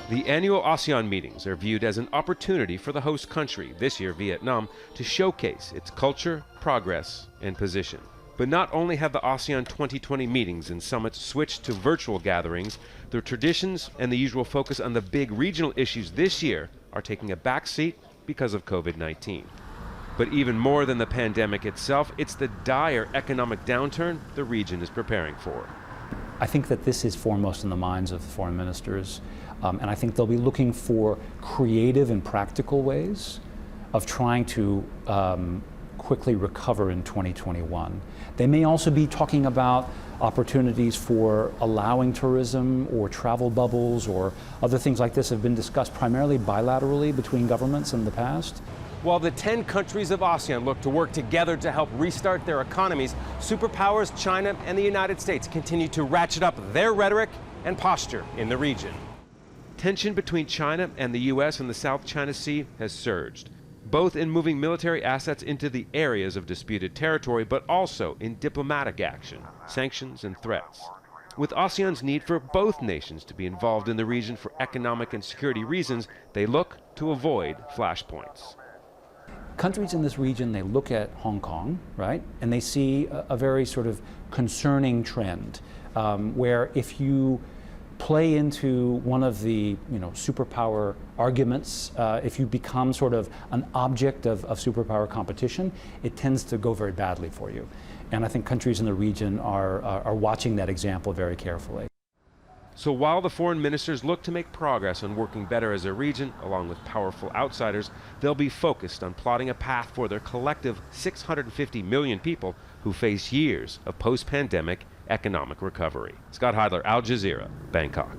The annual ASEAN meetings are viewed as an opportunity for the host country, this year Vietnam, to showcase its culture, progress, and position. But not only have the ASEAN 2020 meetings and summits switched to virtual gatherings, the traditions and the usual focus on the big regional issues this year are taking a backseat because of COVID-19. But even more than the pandemic itself, it's the dire economic downturn the region is preparing for. I think that this is foremost in the minds of the foreign ministers, and I think they'll be looking for creative and practical ways of trying to quickly recover in 2021. They may also be talking about opportunities for allowing tourism or travel bubbles or other things like this have been discussed primarily bilaterally between governments in the past. While the 10 countries of ASEAN look to work together to help restart their economies, superpowers China and the United States continue to ratchet up their rhetoric and posture in the region. Tension between China and the U.S. in the South China Sea has surged, both in moving military assets into the areas of disputed territory, but also in diplomatic action, sanctions, and threats. With ASEAN's need for both nations to be involved in the region for economic and security reasons, they look to avoid flashpoints. Countries in this region, they look at Hong Kong, right, and they see a very sort of concerning trend where if you play into one of the superpower arguments, if you become sort of an object of superpower competition, it tends to go very badly for you. And I think countries in the region are watching that example very carefully. So while the foreign ministers look to make progress on working better as a region, along with powerful outsiders, they'll be focused on plotting a path for their collective 650 million people who face years of post-pandemic economic recovery. Scott Heidler, Aljazeera, Bangkok.